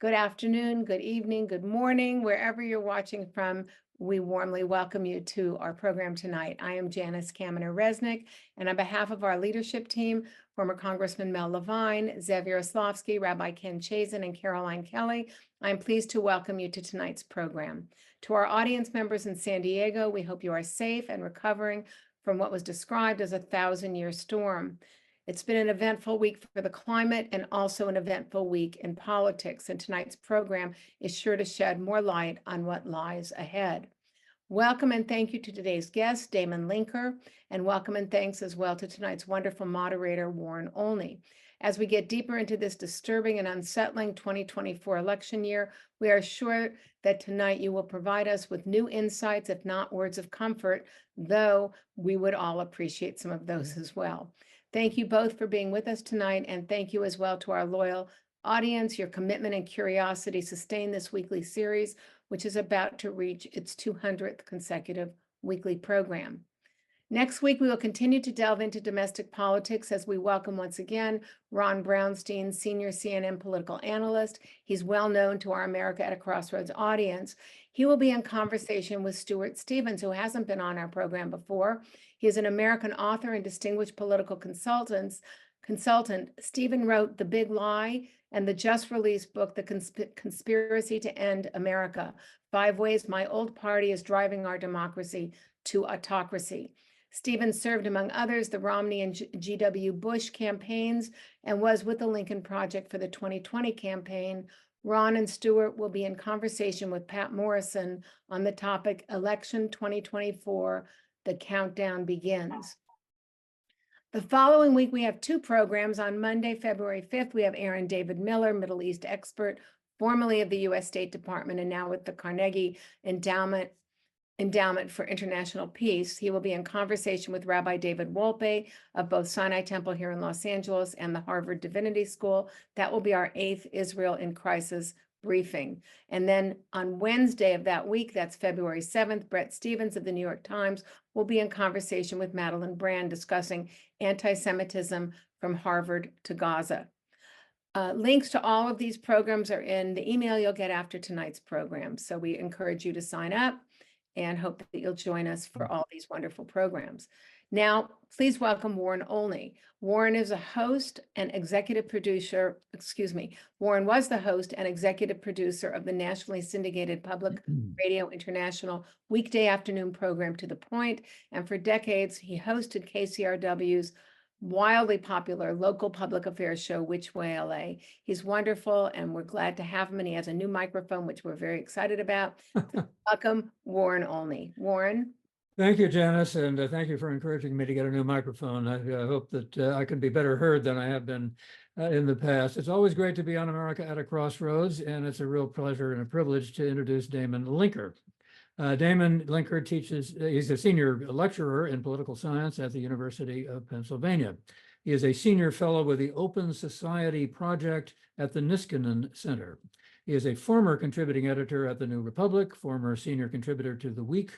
good afternoon, good evening, good morning, wherever you're watching from. We warmly welcome you to our program tonight. I am Janice Kaminer-Resnick, and on behalf of our leadership team, former Congressman Mel Levine, Zev Yaroslavsky, Rabbi Ken Chazen, and Caroline Kelly, I'm pleased to welcome you to tonight's program. To our audience members in San Diego, we hope you are safe and recovering from what was described as a 1,000-year storm. It's been an eventful week for the climate and also an eventful week in politics, and tonight's program is sure to shed more light on what lies ahead. Welcome and thank you to today's guest, Damon Linker, and welcome and thanks as well to tonight's wonderful moderator, Warren Olney. As we get deeper into this disturbing and unsettling 2024 election year, we are sure that tonight you will provide us with new insights, if not words of comfort, though we would all appreciate some of those as well. Thank you both for being with us tonight, and thank you as well to our loyal audience. Your commitment and curiosity sustain this weekly series, which is about to reach its 200th consecutive weekly program. Next week, we will continue to delve into domestic politics as we welcome once again Ron Brownstein, senior CNN political analyst. He's well known to our America at a Crossroads audience. He will be in conversation with Stuart Stevens, who hasn't been on our program before. He is an American author and distinguished political consultant. Stephen wrote The Big Lie and the just-released book, The Conspiracy to End America: 5 Ways My Old Party is Driving Our Democracy to Autocracy. Stephen served, among others, the Romney and G.W. Bush campaigns and was with the Lincoln Project for the 2020 campaign. Ron and Stuart will be in conversation with Pat Morrison on the topic Election 2024, The Countdown Begins. The following week, we have 2 programs. On Monday, February 5th, we have Aaron David Miller, Middle East expert, formerly of the U.S. State Department and now with the Carnegie Endowment for International Peace. He will be in conversation with Rabbi David Wolpe of both Sinai Temple here in Los Angeles and the Harvard Divinity School. That will be our 8th Israel in Crisis briefing. And then on Wednesday of that week, that's February 7th, Brett Stevens of the New York Times will be in conversation with Madeline Brand discussing anti-Semitism from Harvard to Gaza. Links to all of these programs are in the email you'll get after tonight's program. So we encourage you to sign up and hope that you'll join us for all these wonderful programs. Now, please welcome Warren Olney. Warren is a host and executive producer, Warren was the host and executive producer of the nationally syndicated Public Radio International weekday afternoon program To The Point, and for decades, he hosted KCRW's wildly popular local public affairs show, Which Way LA. He's wonderful, and we're glad to have him, and he has a new microphone, which we're very excited about. Welcome, Warren Olney. Warren? Thank you, Janice, and thank you for encouraging me to get a new microphone. I hope that I can be better heard than I have been in the past. It's always great to be on America at a Crossroads, and it's a real pleasure and a privilege to introduce Damon Linker. Damon Linker he's a senior lecturer in political science at the University of Pennsylvania. He is a senior fellow with the Open Society Project at the Niskanen Center. He is a former contributing editor at the New Republic, former senior contributor to The Week,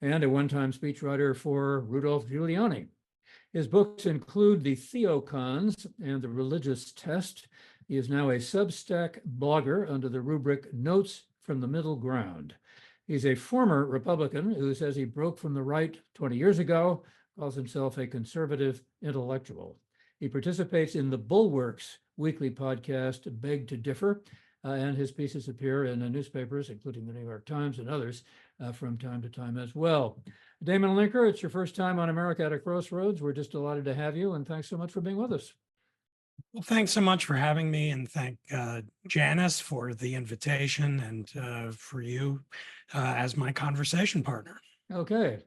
and a one-time speechwriter for Rudolph Giuliani. His books include The Theocons and The Religious Test. He is now a Substack blogger under the rubric Notes from the Middle Ground. He's a former Republican who says he broke from the right 20 years ago, calls himself a conservative intellectual. He participates in the Bulwark's weekly podcast, Beg to Differ, and his pieces appear in newspapers, including the New York Times and others, from time to time as well. Damon Linker, it's your first time on America at a Crossroads. We're just delighted to have you, and thanks so much for being with us. Well, thanks so much for having me, and thank Janice for the invitation and for you as my conversation partner. Okay.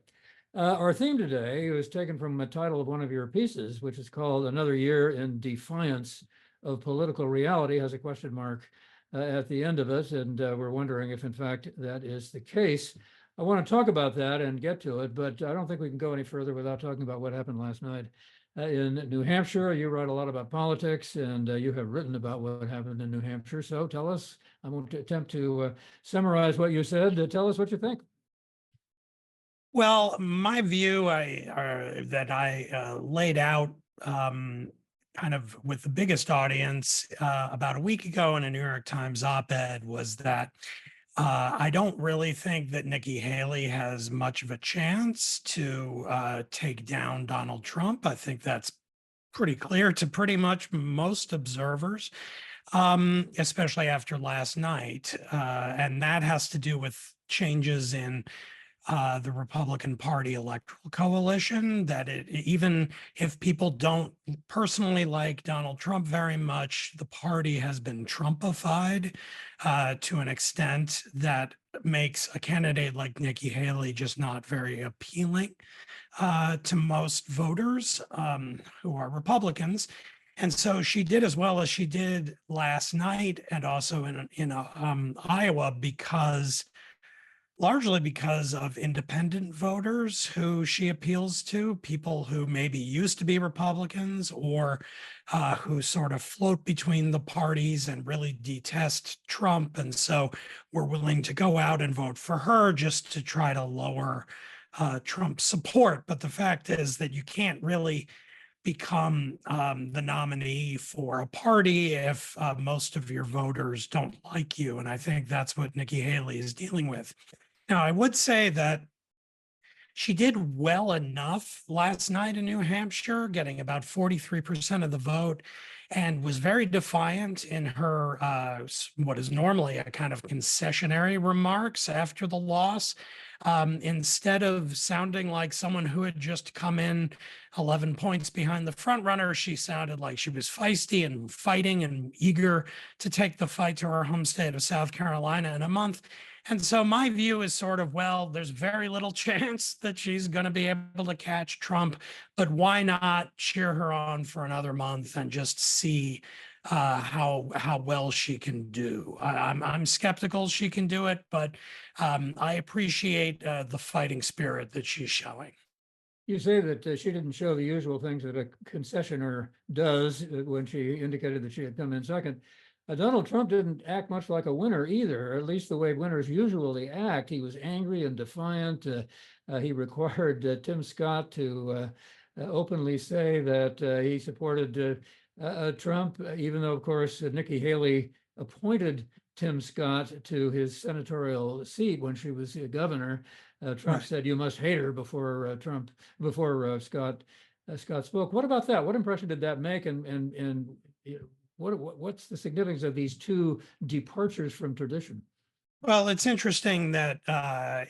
Our theme today was taken from a title of one of your pieces, which is called Another Year in Defiance of Political Reality, has a question mark at the end of it, and we're wondering if, in fact, that is the case. I want to talk about that and get to it, but I don't think we can go any further without talking about what happened last night in New Hampshire. You write a lot about politics, and you have written about what happened in New Hampshire. So tell us, I won't attempt to summarize what you said. Tell us what you think. Well, my view that I laid out kind of with the biggest audience about a week ago in a New York Times op-ed was that I don't really think that Nikki Haley has much of a chance to take down Donald Trump. I think that's pretty clear to pretty much most observers, especially after last night. And that has to do with changes in the Republican Party electoral coalition, that even if people don't personally like Donald Trump very much, the party has been Trumpified to an extent that makes a candidate like Nikki Haley just not very appealing to most voters who are Republicans. And so she did as well as she did last night, and also in Iowa, largely because of independent voters who she appeals to, people who maybe used to be Republicans or who sort of float between the parties and really detest Trump. And so we're willing to go out and vote for her just to try to lower Trump's support. But the fact is that you can't really become the nominee for a party if most of your voters don't like you. And I think that's what Nikki Haley is dealing with. Now, I would say that she did well enough last night in New Hampshire, getting about 43% of the vote, and was very defiant in her what is normally a kind of concessionary remarks after the loss. Instead of sounding like someone who had just come in 11 points behind the front runner, she sounded like she was feisty and fighting and eager to take the fight to her home state of South Carolina in a month. And so my view is sort of, well, there's very little chance that she's going to be able to catch Trump, but why not cheer her on for another month and just see how well she can do? I'm skeptical she can do it, but I appreciate the fighting spirit that she's showing. You say that she didn't show the usual things that a concessioner does when she indicated that she had come in second. Donald Trump didn't act much like a winner either, or at least the way winners usually act. He was angry and defiant. He required Tim Scott to openly say that he supported Trump, even though, of course, Nikki Haley appointed Tim Scott to his senatorial seat when she was governor. Trump said, "You must hate her," before Scott spoke. What about that? What impression did that make? And what's the significance of these two departures from tradition? Well, it's interesting that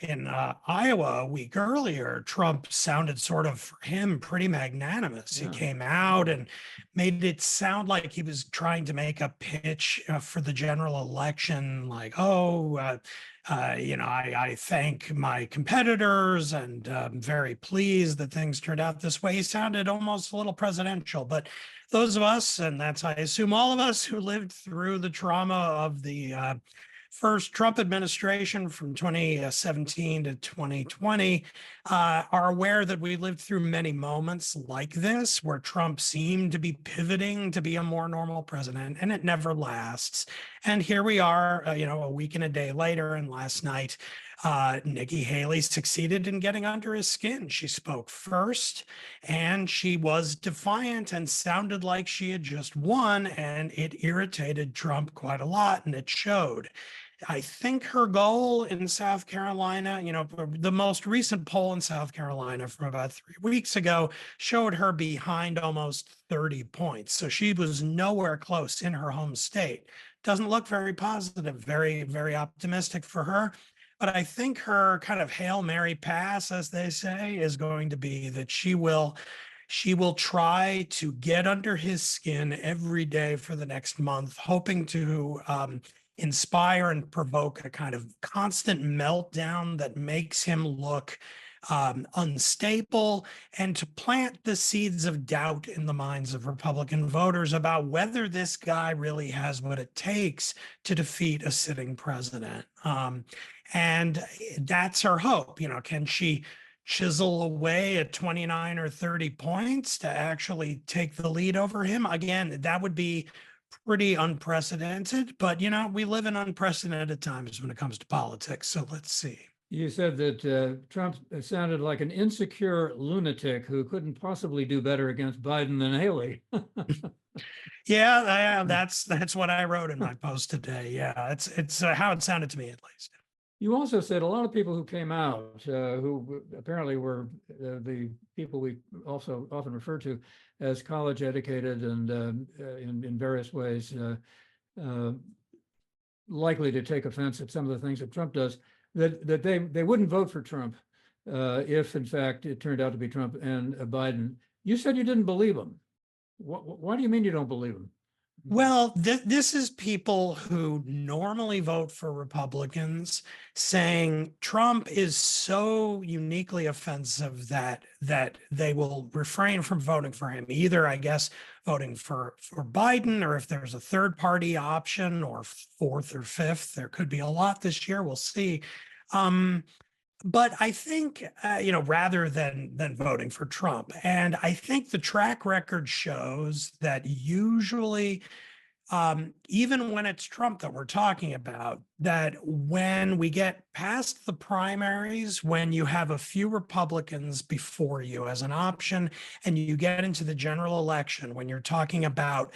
in Iowa a week earlier, Trump sounded sort of, for him, pretty magnanimous. Yeah. He came out and made it sound like he was trying to make a pitch for the general election, like, I thank my competitors and I'm very pleased that things turned out this way. He sounded almost a little presidential, but those of us, and that's, I assume, all of us who lived through the trauma of the first Trump administration from 2017 to 2020 are aware that we lived through many moments like this where Trump seemed to be pivoting to be a more normal president, and it never lasts. And here we are, a week and a day later, and last night, Nikki Haley succeeded in getting under his skin. She spoke first, and she was defiant and sounded like she had just won, and it irritated Trump quite a lot, and it showed. I think her goal in South Carolina, the most recent poll in South Carolina from about 3 weeks ago showed her behind almost 30 points. So she was nowhere close in her home state. Doesn't look very positive, very, very optimistic for her. But I think her kind of Hail Mary pass, as they say, is going to be that she will try to get under his skin every day for the next month, hoping to inspire and provoke a kind of constant meltdown that makes him look unstable, and to plant the seeds of doubt in the minds of Republican voters about whether this guy really has what it takes to defeat a sitting president. And that's her hope. Can she chisel away at 29 or 30 points to actually take the lead over him? Again, that would be pretty unprecedented, but we live in unprecedented times when it comes to politics. So let's see. You said that Trump sounded like an insecure lunatic who couldn't possibly do better against Biden than Haley. Yeah, that's what I wrote in my post today. Yeah, it's how it sounded to me at least. You also said a lot of people who came out, who apparently were the people we also often refer to as college educated and in various ways uh, likely to take offense at some of the things that Trump does, that they wouldn't vote for Trump if in fact it turned out to be Trump and Biden. You said you didn't believe him. Why do you mean you don't believe him? Well, this is people who normally vote for Republicans saying Trump is so uniquely offensive that they will refrain from voting for him. Either, I guess, voting for Biden, or if there's a third party option, or fourth or fifth. There could be a lot this year. We'll see. But I think, rather than voting for Trump, and I think the track record shows that usually, even when it's Trump that we're talking about, that when we get past the primaries, when you have a few Republicans before you as an option, and you get into the general election, when you're talking about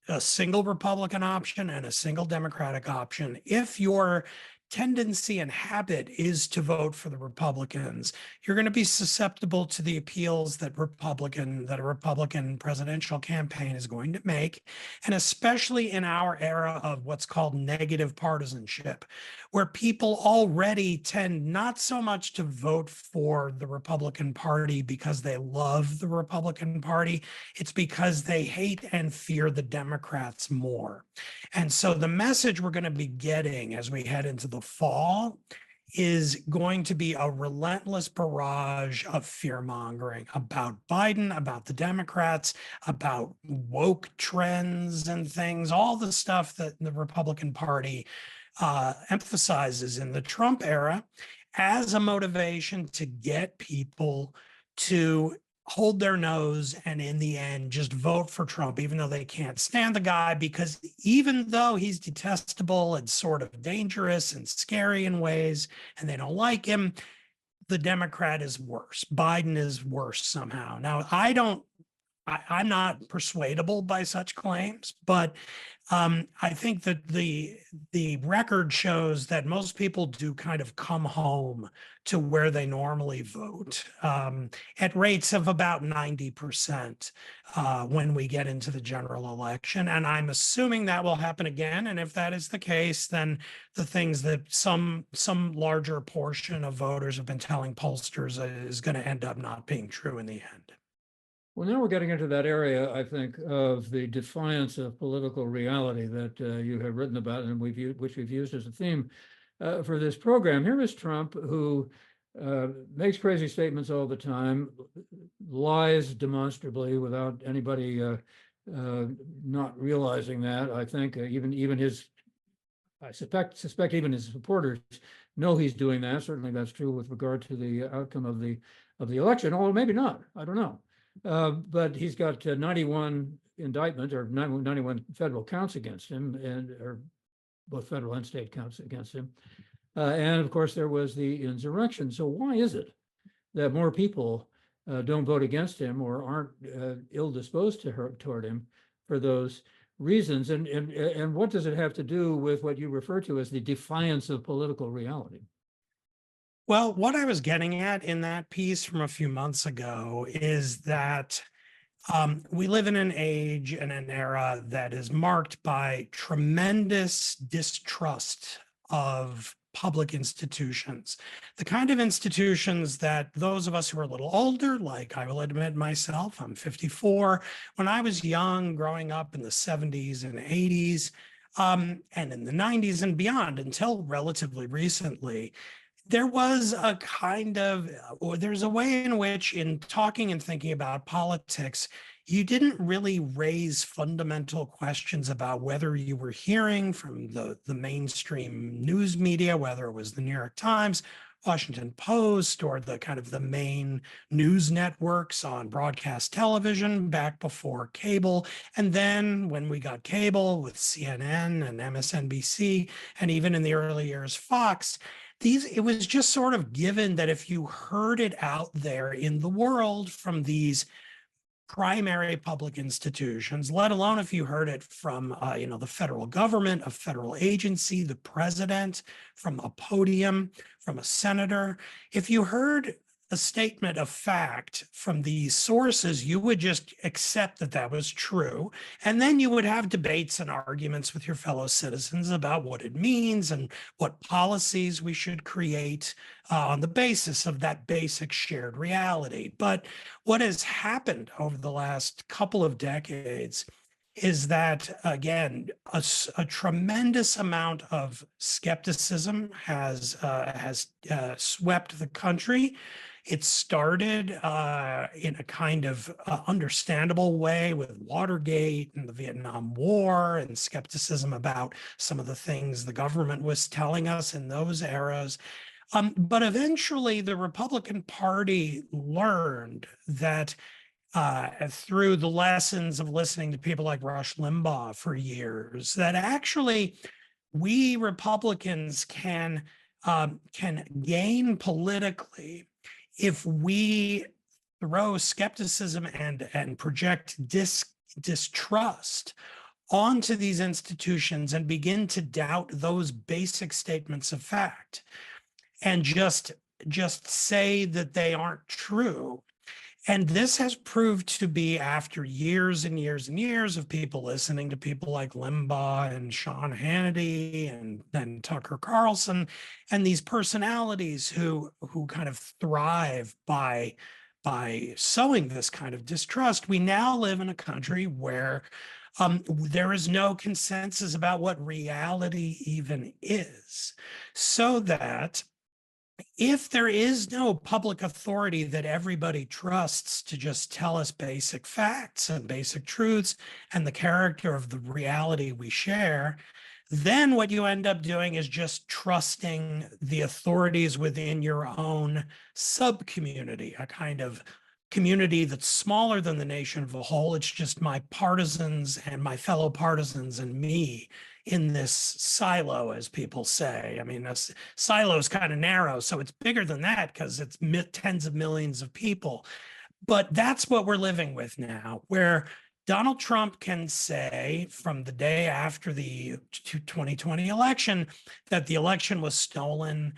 a single Republican option and a single Democratic option, if your tendency and habit is to vote for the Republicans, you're going to be susceptible to the appeals that a Republican presidential campaign is going to make. And especially in our era of what's called negative partisanship, where people already tend not so much to vote for the Republican Party because they love the Republican Party, it's because they hate and fear the Democrats more. And so the message we're going to be getting as we head into the fall is going to be a relentless barrage of fear mongering about Biden, about the Democrats, about woke trends and things, all the stuff that the Republican Party emphasizes in the Trump era as a motivation to get people to hold their nose and in the end just vote for Trump, even though they can't stand the guy, because even though he's detestable and sort of dangerous and scary in ways, and they don't like him, the Democrat is worse. Biden is worse somehow. Now, I'm not persuadable by such claims, but I think that the record shows that most people do kind of come home to where they normally vote at rates of about 90% when we get into the general election. And I'm assuming that will happen again. And if that is the case, then the things that some larger portion of voters have been telling pollsters is going to end up not being true in the end. Well, now we're getting into that area, I think, of the defiance of political reality that you have written about and which we've used as a theme for this program. Here is Trump, who makes crazy statements all the time, lies demonstrably without anybody not realizing that. I think I suspect even his supporters know he's doing that. Certainly that's true with regard to the outcome of the election, or maybe not. I don't know. But he's got 91 indictments or 91 federal counts against him, or both federal and state counts against him. And of course, there was the insurrection. So why is it that more people don't vote against him or aren't ill-disposed toward him for those reasons? And what does it have to do with what you refer to as the defiance of political reality? Well, what I was getting at in that piece from a few months ago is that we live in an age and an era that is marked by tremendous distrust of public institutions, the kind of institutions that those of us who are a little older, like I will admit myself, I'm 54, when I was young, growing up in the 70s and 80s, and in the 90s and beyond, until relatively recently, there was a kind of, or there's a way in which, in talking and thinking about politics, you didn't really raise fundamental questions about whether you were hearing from the mainstream news media, whether it was the New York Times, Washington Post, or the kind of the main news networks on broadcast television back before cable. And then when we got cable with CNN and MSNBC, and even in the early years, Fox, it was just sort of given that if you heard it out there in the world from these primary public institutions, let alone if you heard it from, the federal government, a federal agency, the president, from a podium, from a senator, if you heard a statement of fact from these sources, you would just accept that that was true. And then you would have debates and arguments with your fellow citizens about what it means and what policies we should create on the basis of that basic shared reality. But what has happened over the last couple of decades is that, again, a tremendous amount of skepticism has swept the country. It started in a kind of understandable way with Watergate and the Vietnam War and skepticism about some of the things the government was telling us in those eras. But eventually the Republican Party learned that through the lessons of listening to people like Rush Limbaugh for years, that actually we Republicans can gain politically if we throw skepticism and project distrust onto these institutions and begin to doubt those basic statements of fact and just say that they aren't true. And this has proved to be, after years and years and years of people listening to people like Limbaugh and Sean Hannity and Tucker Carlson, and these personalities who kind of thrive by sowing this kind of distrust. We now live in a country where there is no consensus about what reality even is, so that if there is no public authority that everybody trusts to just tell us basic facts and basic truths and the character of the reality we share, then what you end up doing is just trusting the authorities within your own sub-community, a kind of community that's smaller than the nation of a whole. It's just my partisans and my fellow partisans and me in this silo, as people say. I mean, a silo is kind of narrow, so it's bigger than that because it's tens of millions of people. But that's what we're living with now, where Donald Trump can say from the day after the 2020 election that the election was stolen,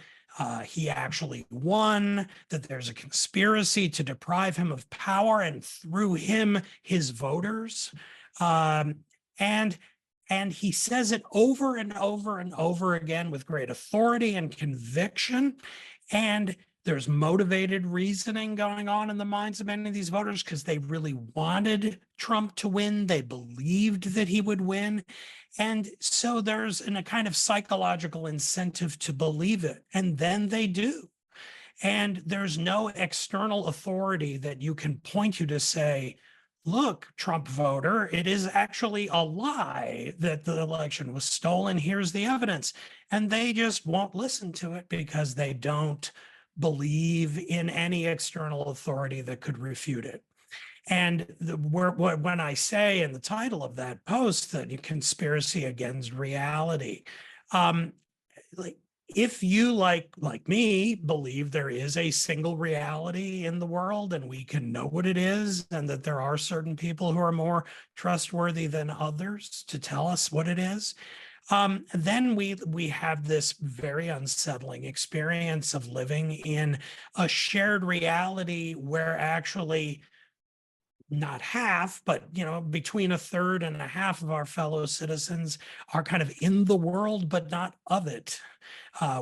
he actually won, that there's a conspiracy to deprive him of power and through him, his voters. And he says it over and over and over again with great authority and conviction. And there's motivated reasoning going on in the minds of many of these voters because they really wanted Trump to win. They believed that he would win. And so there's a kind of psychological incentive to believe it. And then they do. And there's no external authority that you can point to say, look, Trump voter, it is actually a lie that the election was stolen. Here's the evidence. And they just won't listen to it because they don't believe in any external authority that could refute it. And when I say in the title of that post that conspiracy against reality, if you, like me, believe there is a single reality in the world and we can know what it is, and that there are certain people who are more trustworthy than others to tell us what it is, then we have this very unsettling experience of living in a shared reality where actually not half, but between a third and a half of our fellow citizens are kind of in the world, but not of it,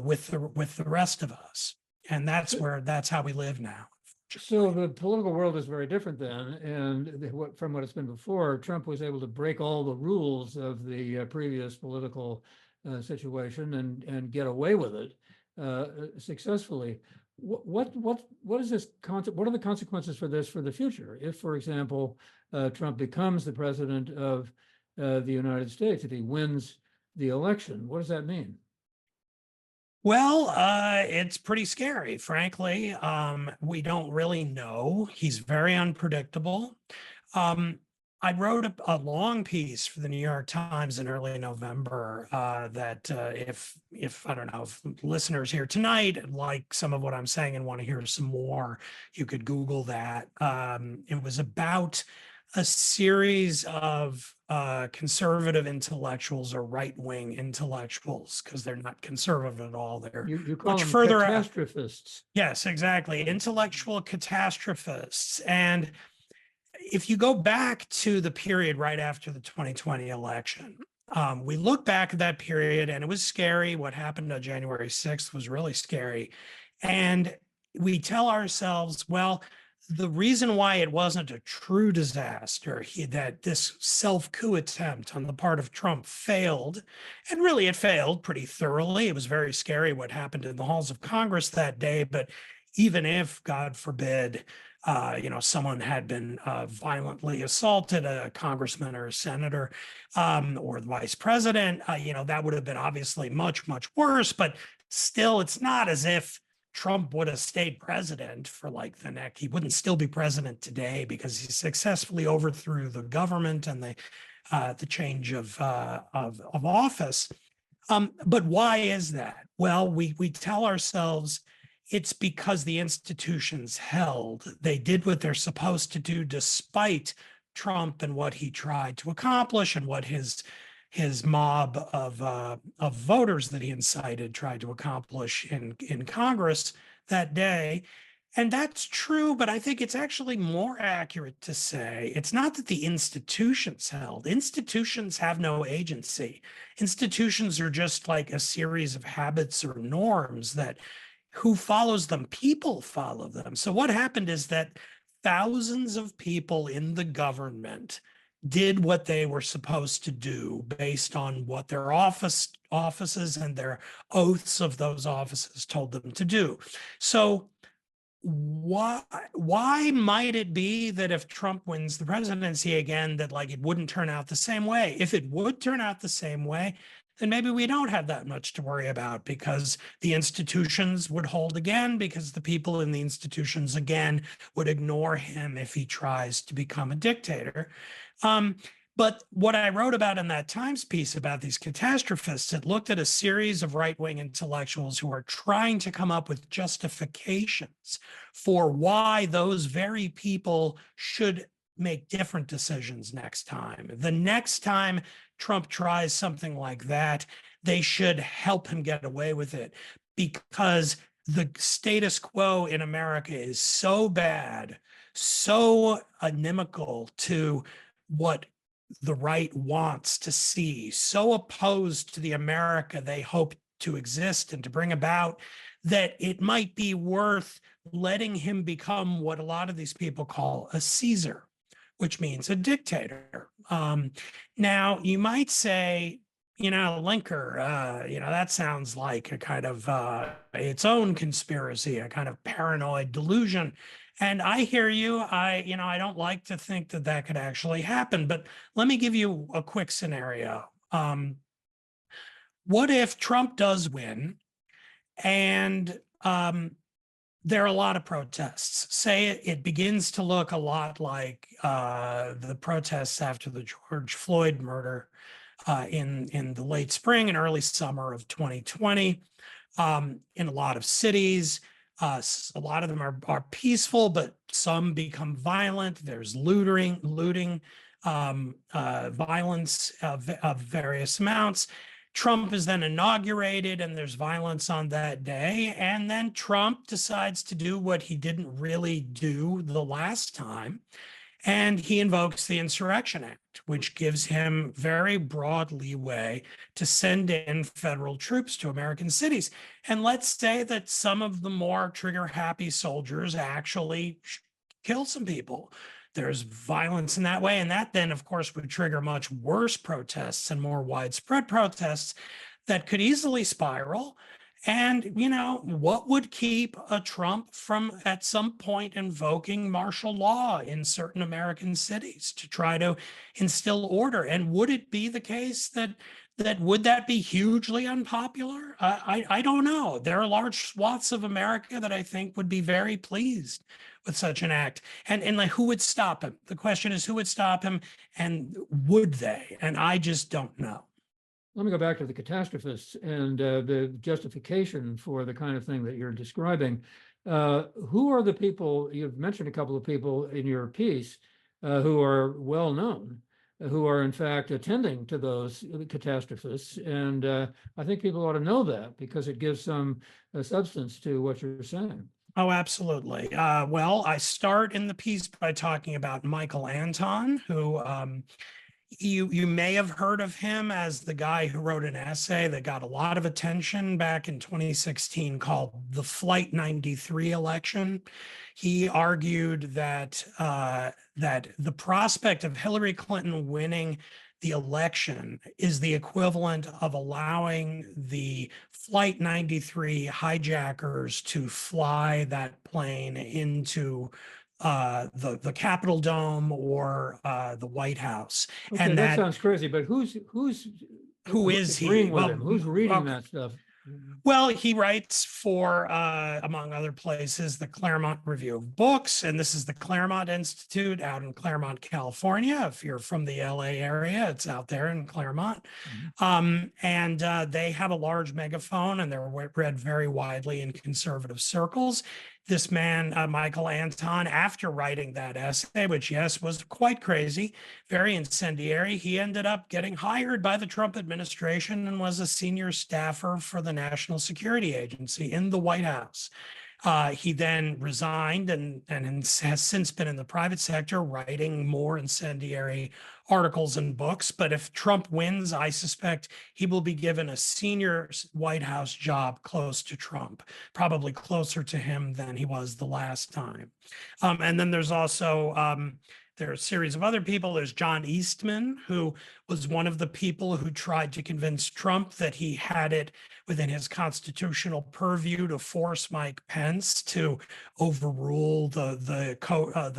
with the rest of us. And that's how we live now. So the political world is very different then, and from what it's been before, Trump was able to break all the rules of the previous political situation and get away with it successfully. What is this concept? What are the consequences for this for the future? If, for example, Trump becomes the president of the United States, if he wins the election, what does that mean? Well, it's pretty scary, frankly. We don't really know. He's very unpredictable. I wrote a long piece for the New York Times in early November that if I don't know, if listeners here tonight like some of what I'm saying and want to hear some more, you could Google that. It was about a series of conservative intellectuals or right-wing intellectuals, because they're not conservative at all. They're You call much them further catastrophists. Yes, exactly. Intellectual catastrophists. And if you go back to the period right after the 2020 election, we look back at that period and it was scary. What happened on January 6th was really scary. And we tell ourselves, well, the reason why it wasn't a true disaster, that this self-coup attempt on the part of Trump failed, and really it failed pretty thoroughly. It was very scary what happened in the halls of Congress that day. But even if, God forbid, someone had been violently assaulted, a congressman or a senator or the vice president, that would have been obviously much, much worse. But still, it's not as if Trump would have stayed president for like the next. He wouldn't still be president today because he successfully overthrew the government and the change of office. But why is that? Well, we tell ourselves it's because the institutions held. They did what they're supposed to do despite Trump and what he tried to accomplish and what his mob of voters that he incited tried to accomplish in Congress that day. And that's true, but I think it's actually more accurate to say it's not that the institutions held. Institutions have no agency. Institutions are just like a series of habits or norms that who follows them? People follow them. So what happened is that thousands of people in the government did what they were supposed to do based on what their offices and their oaths of those offices told them to do. So why might it be that if Trump wins the presidency again, that like it wouldn't turn out the same way? If it would turn out the same way, then maybe we don't have that much to worry about because the institutions would hold again, because the people in the institutions again would ignore him if he tries to become a dictator. But what I wrote about in that Times piece about these catastrophists, it looked at a series of right-wing intellectuals who are trying to come up with justifications for why those very people should make different decisions next time. The next time Trump tries something like that, they should help him get away with it because the status quo in America is so bad, so inimical to what the right wants to see, so opposed to the America they hope to exist and to bring about, that it might be worth letting him become what a lot of these people call a Caesar, which means a dictator. Now, you might say, Linker, that sounds like a kind of its own conspiracy, a kind of paranoid delusion. And I hear you. I don't like to think that that could actually happen, but let me give you a quick scenario. What if Trump does win and there are a lot of protests? Say it begins to look a lot like the protests after the George Floyd murder in the late spring and early summer of 2020 in a lot of cities. A lot of them are peaceful, but some become violent. There's looting, violence of various amounts. Trump is then inaugurated and there's violence on that day. And then Trump decides to do what he didn't really do the last time. And he invokes the Insurrection Act, which gives him very broad leeway to send in federal troops to American cities. And let's say that some of the more trigger-happy soldiers actually kill some people. There's violence in that way. And that then, of course, would trigger much worse protests and more widespread protests that could easily spiral. And, what would keep a Trump from at some point invoking martial law in certain American cities to try to instill order? And would it be the case that that would that be hugely unpopular? I don't know. There are large swaths of America that I think would be very pleased with such an act. And like, who would stop him? The question is, who would stop him, and would they? And I just don't know. Let me go back to the catastrophists and the justification for the kind of thing that you're describing. Who are the people, you've mentioned a couple of people in your piece who are well known, who are in fact attending to those catastrophists. And I think people ought to know that because it gives some substance to what you're saying. Oh, absolutely. Well, I start in the piece by talking about Michael Anton, who you may have heard of him as the guy who wrote an essay that got a lot of attention back in 2016 called "The Flight 93 Election." He argued that that the prospect of Hillary Clinton winning the election is the equivalent of allowing the Flight 93 hijackers to fly that plane into the Capitol Dome or the White House. Okay, And that sounds crazy, but who is he? agreeing with Well, him? Who's reading okay. that stuff? Well, he writes for, among other places, the Claremont Review of Books, and this is the Claremont Institute out in Claremont, California. If you're from the LA area, it's out there in Claremont. And they have a large megaphone, and they're read very widely in conservative circles. This man, Michael Anton, after writing that essay, which, yes, was quite crazy, very incendiary, he ended up getting hired by the Trump administration and was a senior staffer for the National Security Agency in the White House. He then resigned and has since been in the private sector writing more incendiary articles and books. But if Trump wins, I suspect he will be given a senior White House job close to Trump, probably closer to him than he was the last time. And then there's also there are a series of other people. There's John Eastman, who was one of the people who tried to convince Trump that he had it within his constitutional purview to force Mike Pence to overrule the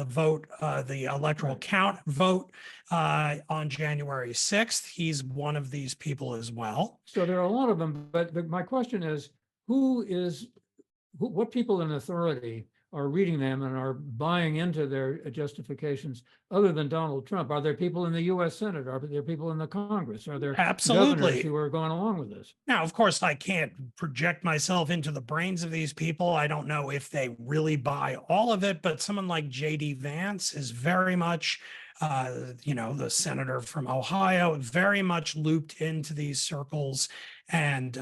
vote, the electoral count vote on January 6th. He's one of these people as well. So there are a lot of them, but my question is, what people in authority are reading them and are buying into their justifications other than Donald Trump? Are there people in the U.S. Senate? Are there people in the Congress? Are there governors who are going along with this? Now, of course, I can't project myself into the brains of these people. I don't know if they really buy all of it, but someone like J.D. Vance is very much the senator from Ohio, very much looped into these circles and,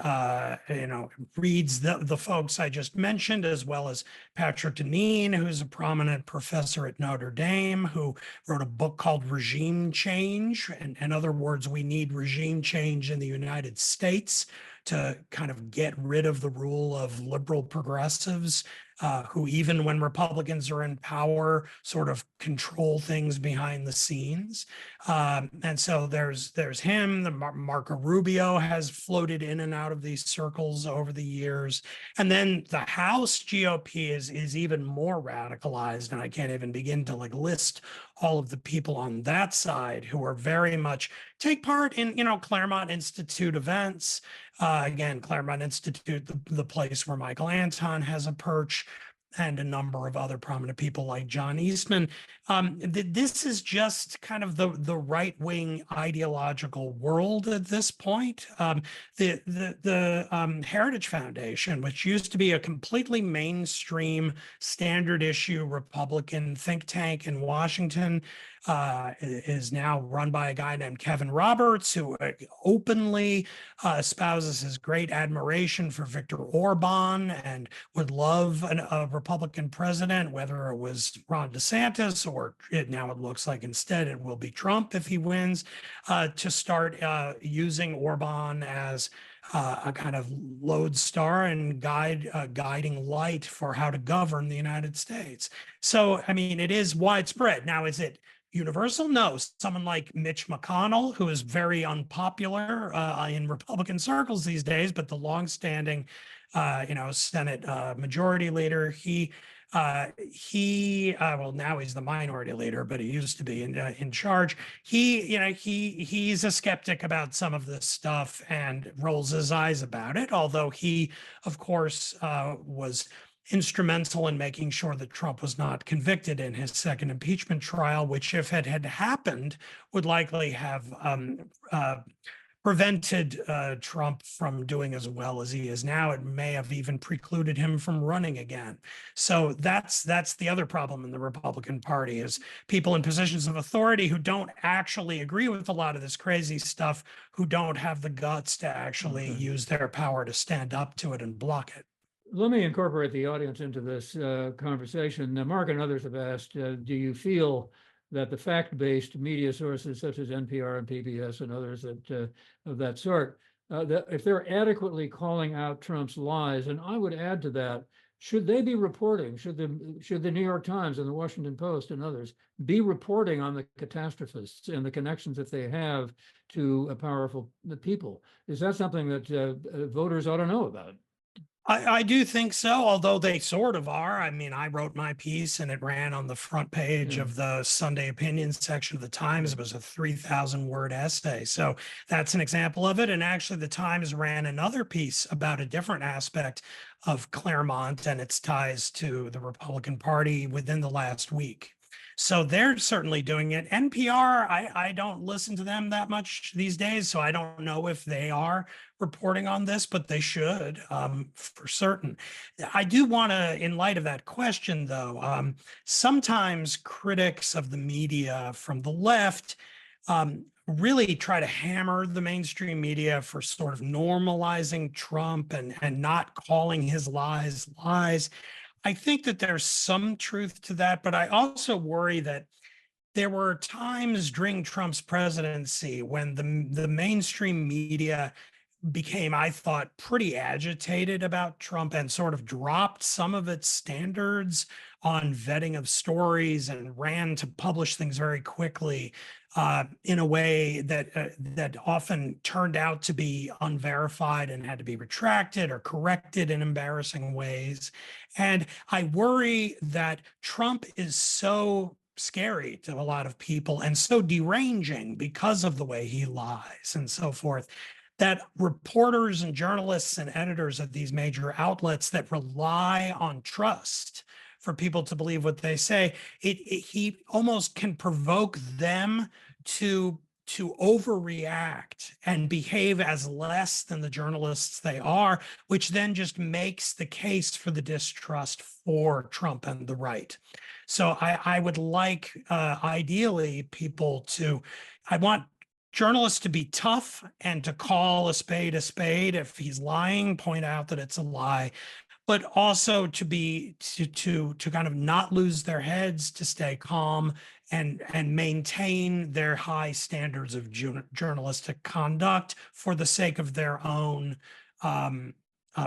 reads the folks I just mentioned, as well as Patrick Deneen, who's a prominent professor at Notre Dame, who wrote a book called Regime Change. And in other words, we need regime change in the United States to kind of get rid of the rule of liberal progressives who, even when Republicans are in power, sort of control things behind the scenes. And so there's him. Marco Rubio has floated in and out of these circles over the years. And then the House GOP is even more radicalized. And I can't even begin to list all of the people on that side who are very much take part in, Claremont Institute events. Again, Claremont Institute, the place where Michael Anton has a perch, and a number of other prominent people like John Eastman. This is just kind of the right-wing ideological world at this point. The Heritage Foundation, which used to be a completely mainstream, standard issue Republican think tank in Washington, is now run by a guy named Kevin Roberts, who openly espouses his great admiration for Viktor Orban and would love a Republican president, whether it was Ron DeSantis or now it looks like instead it will be Trump if he wins, to start using Orban as a kind of lodestar and guiding light for how to govern the United States. So, I mean, it is widespread. Now, is it universal? No. Someone like Mitch McConnell, who is very unpopular in Republican circles these days, but the longstanding, Senate majority leader, he Well, now he's the minority leader, but he used to be in charge. He's a skeptic about some of this stuff and rolls his eyes about it. Although he, of course, was instrumental in making sure that Trump was not convicted in his second impeachment trial, which, if it had happened, would likely have prevented Trump from doing as well as he is now. It may have even precluded him from running again. So that's the other problem in the Republican Party, is people in positions of authority who don't actually agree with a lot of this crazy stuff, who don't have the guts to actually use their power to stand up to it and block it. Let me incorporate the audience into this conversation. Now, Mark and others have asked, do you feel that the fact-based media sources such as NPR and PBS and others that of that sort, that if they're adequately calling out Trump's lies, and I would add to that, should they be reporting? Should the New York Times and the Washington Post and others be reporting on the catastrophists and the connections that they have to powerful people? Is that something that voters ought to know about? I do think so, although they sort of are. I mean, I wrote my piece and it ran on the front page of the Sunday opinions section of the Times. It was a 3,000-word essay. So that's an example of it. And actually, the Times ran another piece about a different aspect of Claremont and its ties to the Republican Party within the last week. So they're certainly doing it. NPR, I don't listen to them that much these days, so I don't know if they are reporting on this, but they should, for certain. I do want to, in light of that question, though, sometimes critics of the media from the left really try to hammer the mainstream media for sort of normalizing Trump and not calling his lies lies. I think that there's some truth to that, but I also worry that there were times during Trump's presidency when the mainstream media became, I thought, pretty agitated about Trump and sort of dropped some of its standards on vetting of stories and ran to publish things very quickly in a way that often turned out to be unverified and had to be retracted or corrected in embarrassing ways. And I worry that Trump is so scary to a lot of people and so deranging because of the way he lies and so forth, that reporters and journalists and editors of these major outlets that rely on trust for people to believe what they say, he almost can provoke them to overreact and behave as less than the journalists they are, which then just makes the case for the distrust for Trump and the right. So I would like, ideally, I want journalists to be tough and to call a spade if he's lying, point out that it's a lie, but also to kind of not lose their heads, to stay calm and maintain their high standards of journalistic conduct for the sake of their own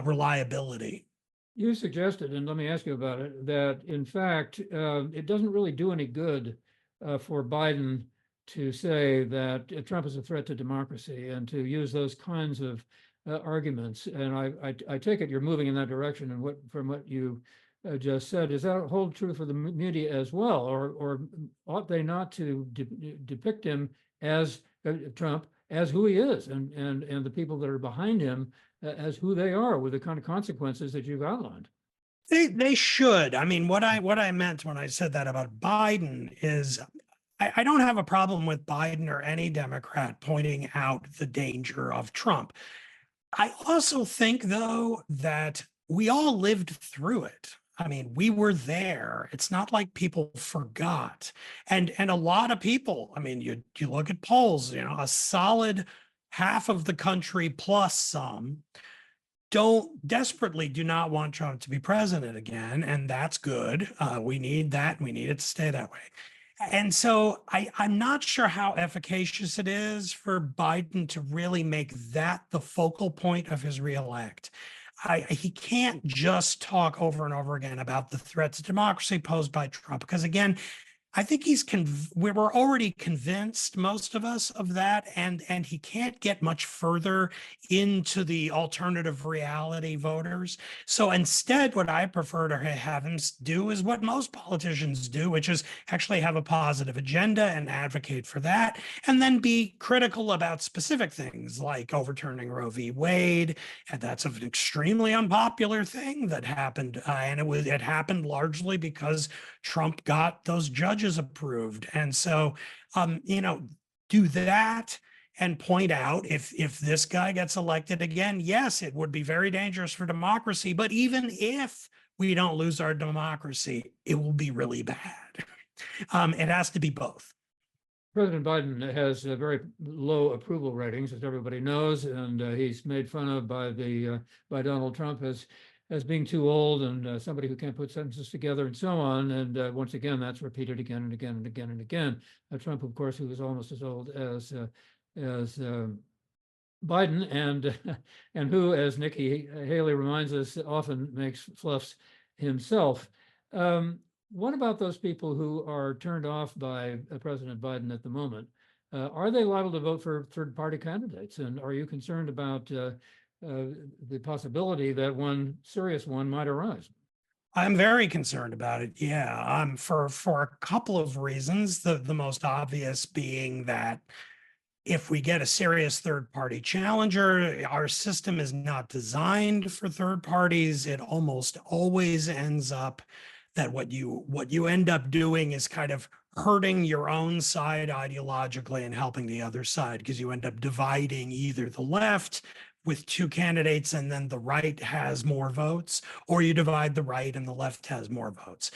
reliability. You suggested, and let me ask you about it, that in fact, it doesn't really do any good for Biden to say that Trump is a threat to democracy and to use those kinds of arguments. And I take it you're moving in that direction. And from what you just said, does that hold true for the media as well? Or ought they not to depict him as Trump as who he is, and the people that are behind him as who they are, with the kind of consequences that you've outlined? They should. I mean, what I meant when I said that about Biden is I don't have a problem with Biden or any Democrat pointing out the danger of Trump. I also think, though, that we all lived through it. I mean, we were there. It's not like people forgot. And a lot of people, I mean, you look at polls, a solid half of the country plus some desperately do not want Trump to be president again. And that's good. We need that. We need it to stay that way. And so I'm not sure how efficacious it is for Biden to really make that the focal point of his reelect. He can't just talk over and over again about the threat to democracy posed by Trump, because again, I think we were already convinced, most of us, of that, and he can't get much further into the alternative reality voters. So instead, what I prefer to have him do is what most politicians do, which is actually have a positive agenda and advocate for that, and then be critical about specific things like overturning Roe v. Wade. And that's an extremely unpopular thing that happened, and it happened largely because Trump got those judges approved. And so, do that and point out if this guy gets elected again, yes, it would be very dangerous for democracy. But even if we don't lose our democracy, it will be really bad. It has to be both. President Biden has very low approval ratings, as everybody knows, and he's made fun of by Donald Trump as being too old and somebody who can't put sentences together and so on. And once again, that's repeated again and again and again and again. Trump, of course, who is almost as old as Biden, and who, as Nikki Haley reminds us, often makes fluffs himself. What about those people who are turned off by President Biden at the moment? Are they liable to vote for third-party candidates? And are you concerned about the possibility that one serious one might arise? I'm very concerned about it. Yeah, for a couple of reasons. The most obvious being that if we get a serious third-party challenger, our system is not designed for third parties. It almost always ends up that what you end up doing is kind of hurting your own side ideologically and helping the other side, because you end up dividing either the left with two candidates and then the right has more votes, or you divide the right and the left has more votes.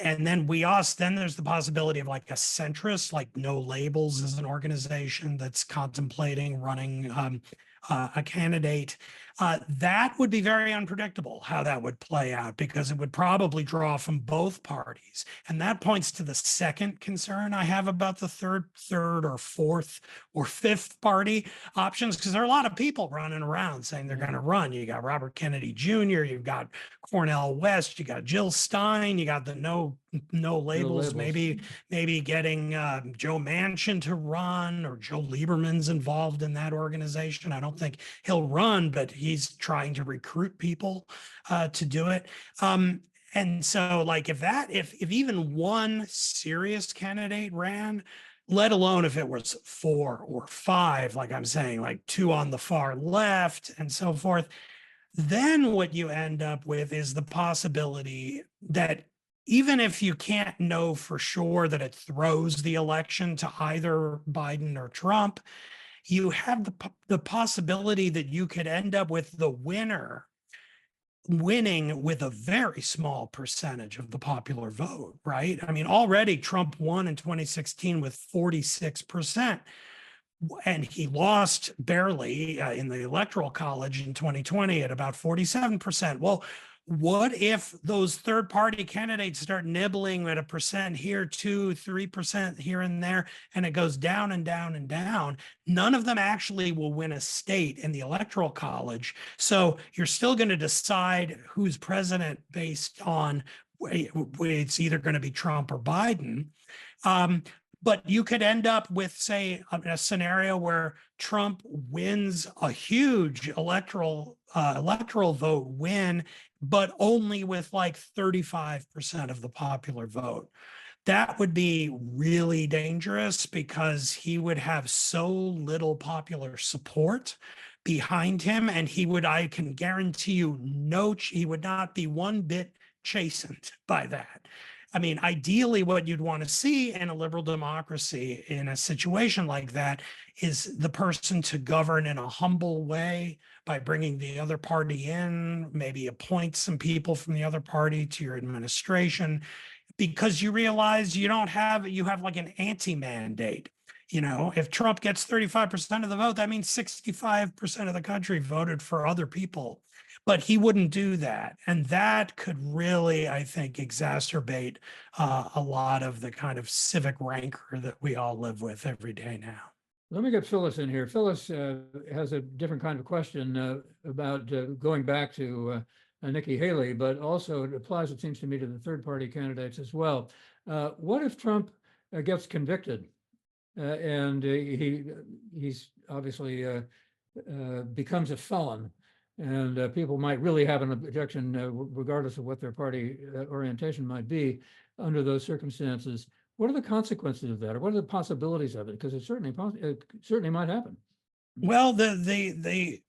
And then there's the possibility of like a centrist, like No Labels is an organization that's contemplating running a candidate. That would be very unpredictable how that would play out, because it would probably draw from both parties. And that points to the second concern I have about the third or fourth or fifth party options, because there are a lot of people running around saying they're going to run. You got Robert Kennedy Jr., you've got Cornel West, you got Jill Stein, you got the no labels, maybe getting Joe Manchin to run, or Joe Lieberman's involved in that organization. I don't think he'll run, but he's trying to recruit people to do it. And so like if even one serious candidate ran, let alone if it was 4 or 5, like I'm saying, like 2 on the far left and so forth, then what you end up with is the possibility that even if you can't know for sure that it throws the election to either Biden or Trump, you have the possibility that you could end up with the winner winning with a very small percentage of the popular vote, right? I mean, already Trump won in 2016 with 46%. And he lost barely in the Electoral College in 2020 at about 47%. Well, what if those third-party candidates start nibbling at 1% here, 2, 3% here and there, and it goes down and down and down? None of them actually will win a state in the Electoral College. So you're still going to decide who's president based on it's either going to be Trump or Biden. But you could end up with, say, a scenario where Trump wins a huge electoral vote win, but only with like 35% of the popular vote. That would be really dangerous, because he would have so little popular support behind him, and I can guarantee you, he would not be one bit chastened by that. I mean, ideally, what you'd want to see in a liberal democracy in a situation like that is the person to govern in a humble way by bringing the other party in, maybe appoint some people from the other party to your administration, because you realize you have like an anti-mandate. If Trump gets 35% of the vote, that means 65% of the country voted for other people. But he wouldn't do that. And that could really, I think, exacerbate a lot of the kind of civic rancor that we all live with every day now. Let me get Phyllis in here. Phyllis has a different kind of question about going back to Nikki Haley, but also it applies, it seems to me, to the third-party candidates as well. What if Trump gets convicted. And he's obviously becomes a felon. And people might really have an objection, regardless of what their party orientation might be, under those circumstances. What are the consequences of that, or what are the possibilities of it? Because it certainly might happen. Well, the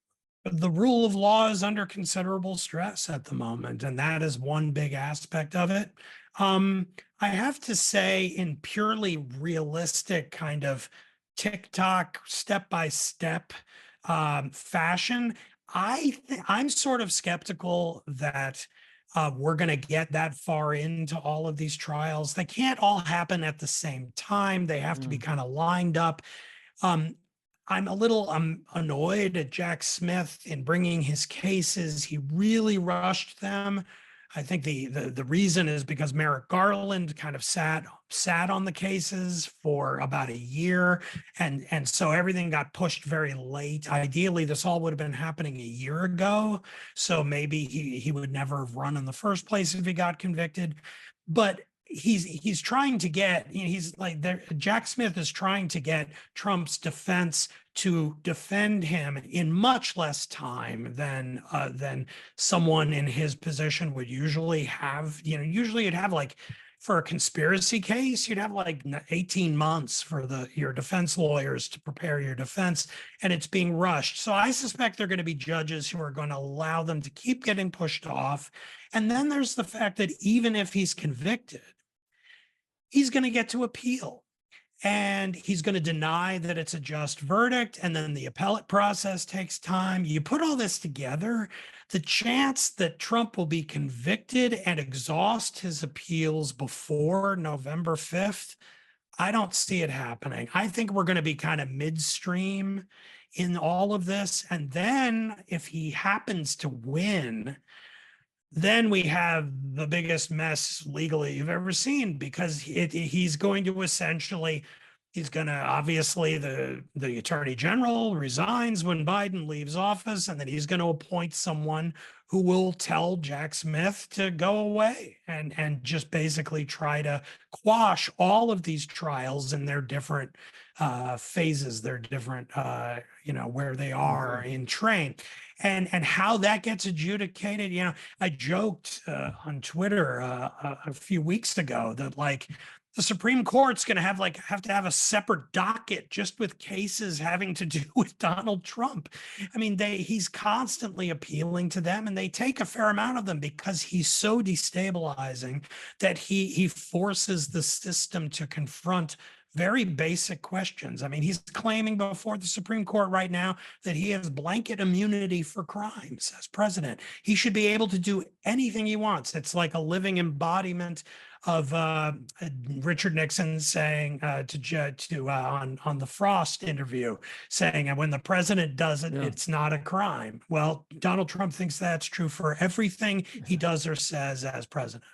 rule of law is under considerable stress at the moment, and that is one big aspect of it. I have to say, in purely realistic kind of TikTok step-by-step fashion, I'm sort of skeptical that we're going to get that far into all of these trials. They can't all happen at the same time. They have to be kind of lined up. I'm a little annoyed at Jack Smith in bringing his cases. He really rushed them. I think the reason is because Merrick Garland kind of sat on the cases for about a year, and so everything got pushed very late. Ideally, this all would have been happening a year ago, so maybe he would never have run in the first place if he got convicted. But he's trying to get, he's like there. Jack Smith is trying to get Trump's defense to defend him in much less time than someone in his position would usually have. Usually you'd have, like, for a conspiracy case, you'd have like 18 months for your defense lawyers to prepare your defense, and it's being rushed. So I suspect there are going to be judges who are going to allow them to keep getting pushed off. And then there's the fact that even if he's convicted, he's going to get to appeal, and he's going to deny that it's a just verdict. And then the appellate process takes time. You put all this together, the chance that Trump will be convicted and exhaust his appeals before November 5th, I don't see it happening. I think we're going to be kind of midstream in all of this. And then if he happens to win, then we have the biggest mess legally you've ever seen, because he's going to obviously, the attorney general resigns when Biden leaves office, and then he's going to appoint someone who will tell Jack Smith to go away and just basically try to quash all of these trials in their different phases, their different, where they are in train. And how that gets adjudicated, I joked on Twitter a few weeks ago that, like, the Supreme Court's going to have to have a separate docket just with cases having to do with Donald Trump. I mean, he's constantly appealing to them, and they take a fair amount of them because he's so destabilizing that he forces the system to confront very basic questions. I mean, he's claiming before the Supreme Court right now that he has blanket immunity for crimes as president. He should be able to do anything he wants. It's like a living embodiment of Richard Nixon saying on the Frost interview, saying, when the president does it, it's not a crime. Well, Donald Trump thinks that's true for everything he does or says as president.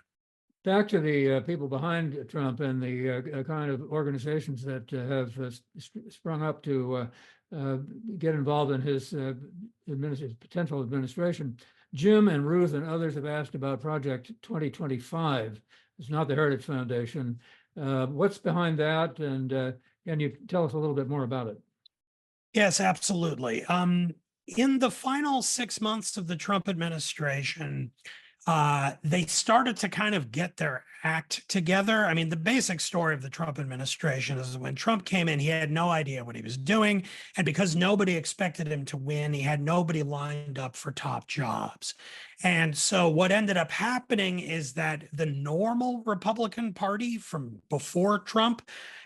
Back to the people behind Trump and the kind of organizations that have sprung up to get involved in his potential administration. Jim and Ruth and others have asked about Project 2025. It's not the Heritage Foundation. What's behind that? And can you tell us a little bit more about it? Yes, absolutely. In the final 6 months of the Trump administration, they started to kind of get their act together. I mean, the basic story of the Trump administration is when Trump came in, he had no idea what he was doing. And because nobody expected him to win, he had nobody lined up for top jobs. And so what ended up happening is that the normal Republican Party from before Trump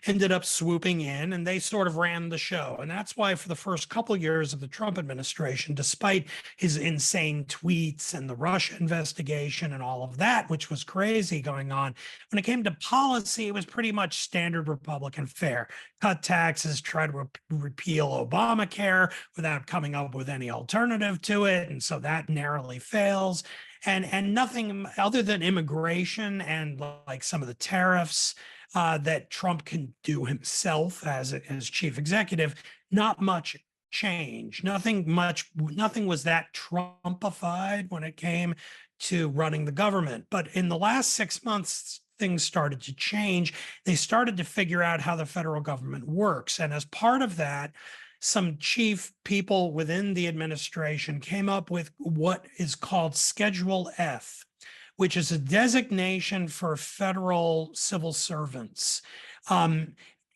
ended up swooping in, and they sort of ran the show. And that's why for the first couple of years of the Trump administration, despite his insane tweets and the Russia investigation and all of that, which was crazy going on, when it came to policy, it was pretty much standard Republican fare. Cut taxes, try to repeal Obamacare without coming up with any alternative to it. And so that narrowly fails. And nothing other than immigration and like some of the tariffs that Trump can do himself as chief executive, not much change. Nothing was that Trumpified when it came to running the government. But in the last 6 months, things started to change. They started to figure out how the federal government works. And as part of that, some chief people within the administration came up with what is called Schedule F, which is a designation for federal civil servants.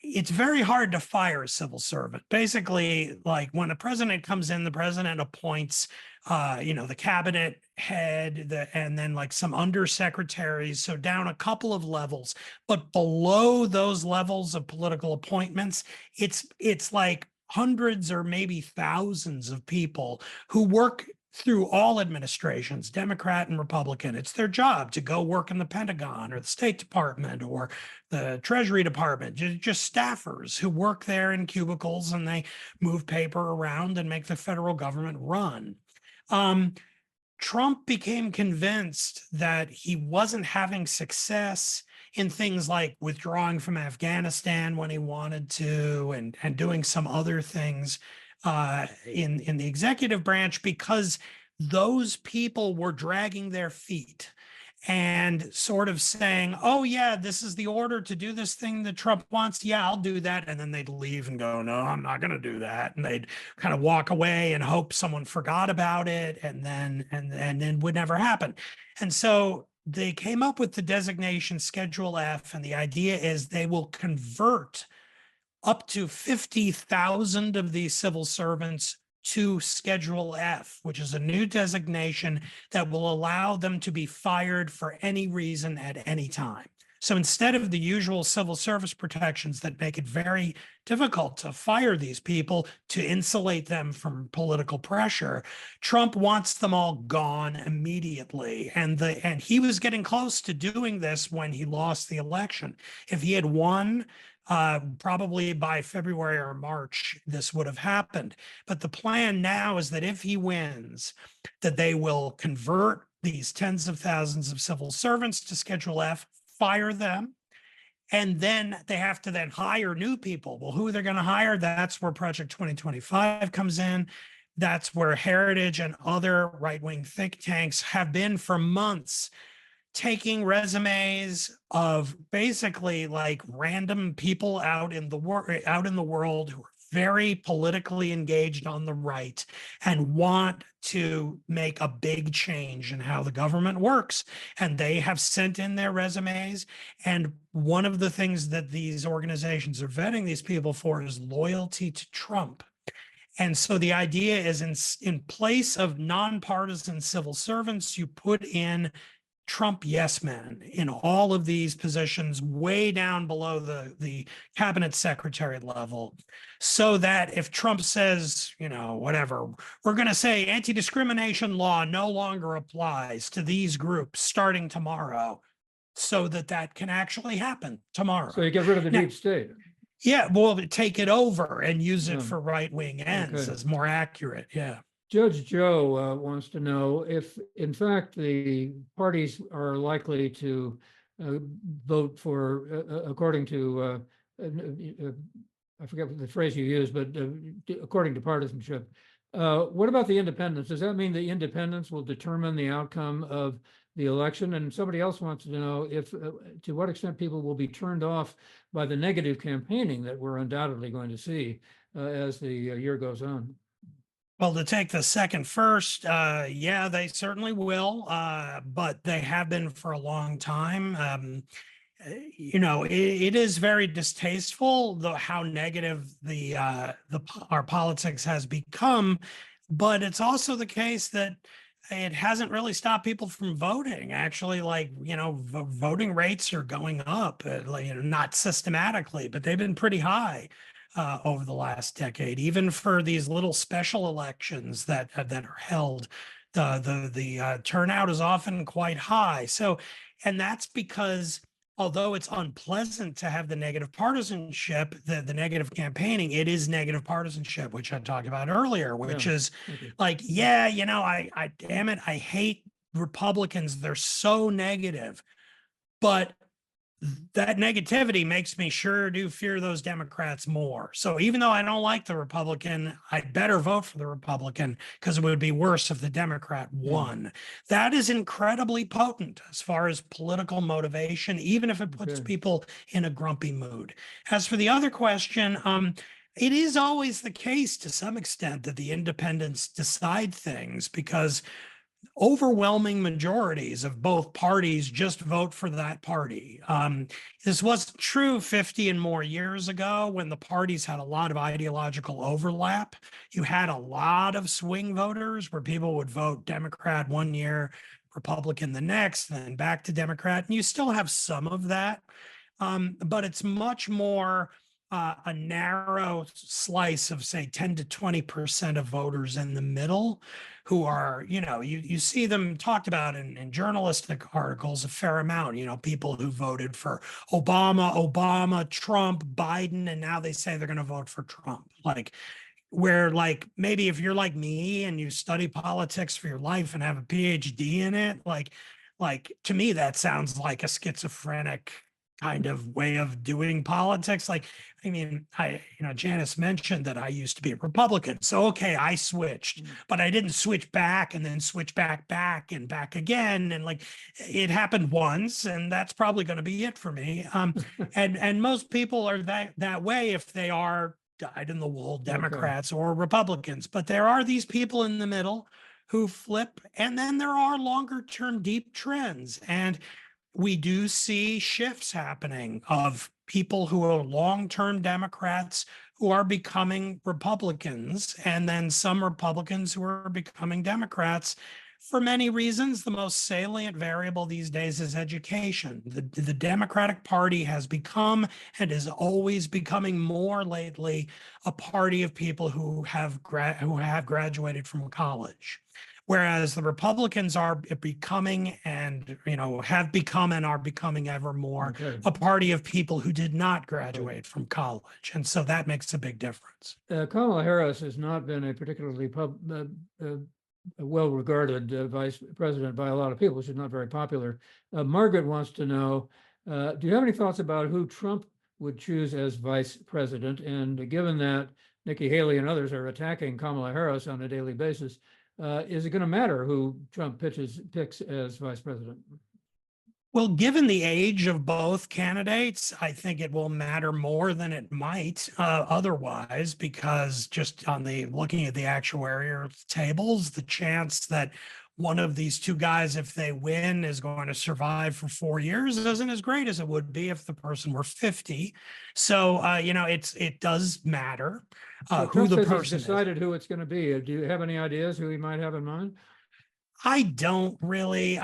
It's very hard to fire a civil servant. Basically, like when a president comes in, the president appoints, the cabinet head, and then like some undersecretaries, so down a couple of levels. But below those levels of political appointments, it's like hundreds or maybe thousands of people who work through all administrations, Democrat and Republican. It's their job to go work in the Pentagon or the State Department or the Treasury Department, just staffers who work there in cubicles, and they move paper around and make the federal government run. Trump became convinced that he wasn't having success in things like withdrawing from Afghanistan when he wanted to, and doing some other things in the executive branch, because those people were dragging their feet and sort of saying, oh yeah, this is the order to do this thing that Trump wants. Yeah, I'll do that. And then they'd leave and go, no, I'm not going to do that. And they'd kind of walk away and hope someone forgot about it. And then would never happen. And so they came up with the designation Schedule F. And the idea is they will convert up to 50,000 of these civil servants to Schedule F, which is a new designation that will allow them to be fired for any reason at any time. So instead of the usual civil service protections that make it very difficult to fire these people to insulate them from political pressure, Trump wants them all gone immediately. And he was getting close to doing this when he lost the election. If he had won, probably by February or March, this would have happened. But the plan now is that if he wins, that they will convert these tens of thousands of civil servants to Schedule F, fire them, and then they have to then hire new people. Well, who they're going to hire, that's where Project 2025 comes in. That's where Heritage and other right-wing think tanks have been for months, taking resumes of basically like random people out in the world who are very politically engaged on the right and want to make a big change in how the government works. And they have sent in their resumes. And one of the things that these organizations are vetting these people for is loyalty to Trump. And so the idea is in place of nonpartisan civil servants, you put in Trump yes men in all of these positions way down below the cabinet secretary level, so that if Trump says, whatever, we're going to say anti-discrimination law no longer applies to these groups starting tomorrow, so that can actually happen tomorrow. So you get rid of the deep state. Yeah, well, take it over and use it for right-wing ends as more accurate. Yeah. Judge Joe wants to know if, in fact, the parties are likely to vote for, according to, I forget what the phrase you used, but according to partisanship. What about the independents? Does that mean the independents will determine the outcome of the election? And somebody else wants to know if, to what extent people will be turned off by the negative campaigning that we're undoubtedly going to see as the year goes on. Well, to take the second first, yeah, they certainly will, but they have been for a long time. It is very distasteful how negative our politics has become, but it's also the case that it hasn't really stopped people from voting. Actually, voting rates are going up, not systematically, but they've been pretty high over the last decade. Even for these little special elections that are held, the turnout is often quite high. So, and that's because although it's unpleasant to have the negative partisanship, the negative campaigning, it is negative partisanship, which I talked about earlier, which is like, I damn it, I hate Republicans. They're so negative. But that negativity makes me sure do fear those Democrats more. So even though I don't like the Republican, I'd better vote for the Republican because it would be worse if the Democrat won. That is incredibly potent as far as political motivation, even if it puts Okay. people in a grumpy mood. As for the other question, it is always the case to some extent that the independents decide things because overwhelming majorities of both parties just vote for that party. This wasn't true 50 and more years ago when the parties had a lot of ideological overlap. You had a lot of swing voters where people would vote Democrat one year, Republican the next, then back to Democrat. And you still have some of that, but it's much more a narrow slice of, say, 10 to 20% of voters in the middle who are, you see them talked about in journalistic articles a fair amount, people who voted for Obama, Trump, Biden, and now they say they're going to vote for Trump. Where maybe if you're like me and you study politics for your life and have a PhD in it, like to me, that sounds like a schizophrenic kind of way of doing politics. Janice mentioned that I used to be a Republican. So, okay, I switched, but I didn't switch back and then switch back and back again. And it happened once, and that's probably going to be it for me. And most people are that way if they are dyed-in-the-wool Democrats or Republicans. But there are these people in the middle who flip, and then there are longer-term deep trends. And we do see shifts happening of people who are long-term Democrats who are becoming Republicans, and then some Republicans who are becoming Democrats for many reasons. The most salient variable these days is education. The Democratic Party has become and is always becoming more lately a party of people who have graduated from college. Whereas the Republicans are becoming and, have become and are becoming ever more a party of people who did not graduate from college. And so that makes a big difference. Kamala Harris has not been a particularly well-regarded vice president by a lot of people. She's not very popular. Margaret wants to know, do you have any thoughts about who Trump would choose as vice president? And given that Nikki Haley and others are attacking Kamala Harris on a daily basis, is it going to matter who Trump picks as vice president? Well, given the age of both candidates, I think it will matter more than it might otherwise, because just looking at the actuarial tables, the chance that one of these two guys, if they win, is going to survive for 4 years isn't as great as it would be if the person were 50. So, it does matter who the person is. Decided who it's going to be. Do you have any ideas who he might have in mind? I don't really.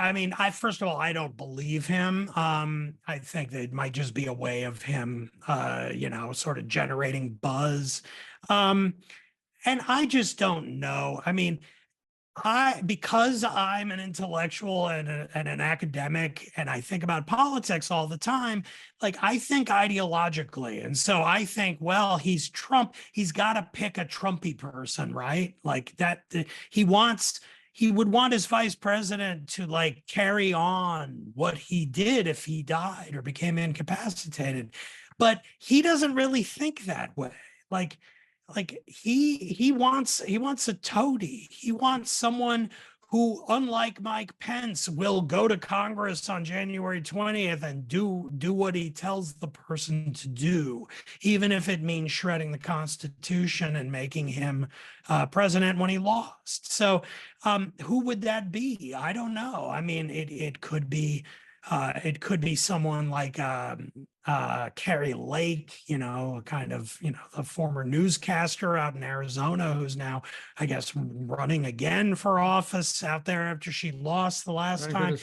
First of all, I don't believe him. I think that it might just be a way of him, sort of generating buzz. And I just don't know. Because I'm an intellectual and an academic, and I think about politics all the time, I think ideologically. And so I think, well, he's Trump. He's got to pick a Trumpy person, right? He would want his vice president to carry on what he did if he died or became incapacitated. But he doesn't really think that way. He wants a toady. He wants someone who, unlike Mike Pence, will go to Congress on January 20th and do what he tells the person to do, even if it means shredding the Constitution and making him president when he lost. So who would that be? I don't know. It could be someone like Carrie Lake, the former newscaster out in Arizona, who's now, I guess, running again for office out there after she lost the last time.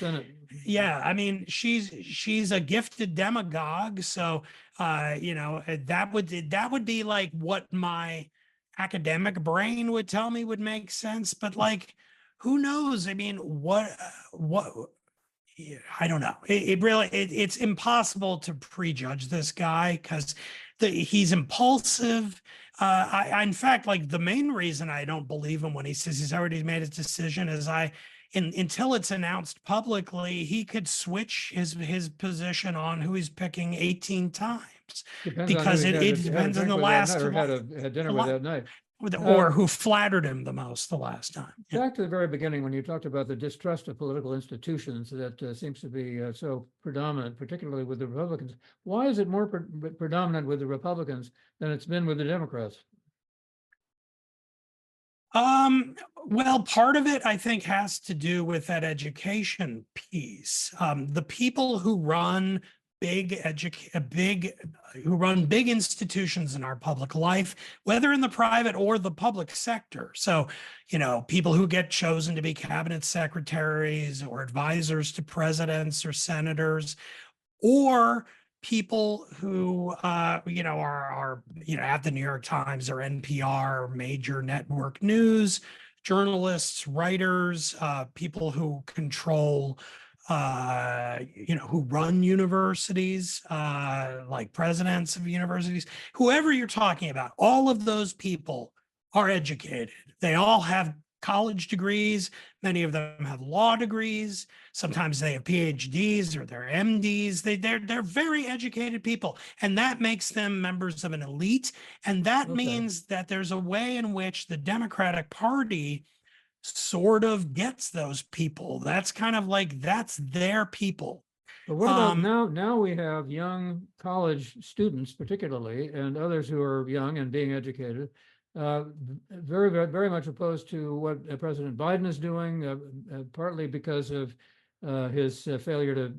Yeah, she's a gifted demagogue. So, that would be what my academic brain would tell me would make sense. But who knows? What? I don't know. It's impossible to prejudge this guy because he's impulsive. In fact, the main reason I don't believe him when he says he's already made his decision is until it's announced publicly, he could switch his position on who he's picking 18 times Depends on who because he it had depends a on drink the with that last night or had dinner with that night. or who flattered him the most the last time. Yeah. Back to the very beginning, when you talked about the distrust of political institutions that seems to be so predominant, particularly with the Republicans. Why is it more predominant with the Republicans than it's been with the Democrats? Well, part of it, I think, has to do with that education piece. The people who run big institutions in our public life, whether in the private or the public sector. So, people who get chosen to be cabinet secretaries or advisors to presidents or senators, or people who are at the New York Times or NPR or major network news, journalists, writers, people who control who run universities, like presidents of universities, whoever you're talking about, all of those people are educated. They all have college degrees. Many of them have law degrees. Sometimes they have PhDs or they're MDs. They're very educated people, and that makes them members of an elite. And that means that there's a way in which the Democratic Party sort of gets those people. That's kind of like, that's their people. But what about now? Now we have young college students, particularly, and others who are young and being educated, very, very, very much opposed to what President Biden is doing, partly because of his failure to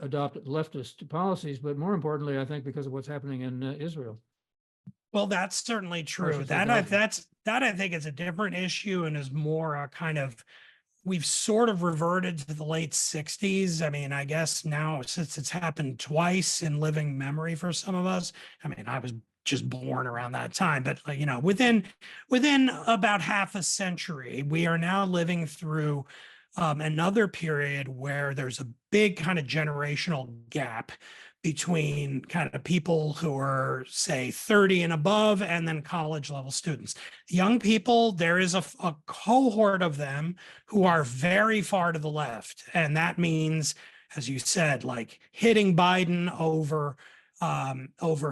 adopt leftist policies, but more importantly, I think, because of what's happening in Israel. Well, that's certainly true. That I think is a different issue and is more a kind of, we've sort of reverted to the late 60s. I mean, I guess now, since it's happened twice in living memory for some of us, I mean, I was just born around that time, but within about half a century, we are now living through another period where there's a big kind of generational gap between kind of people who are, say, 30 and above, and then college level students. Young people, there is a cohort of them who are very far to the left. And that means, as you said, like hitting Biden over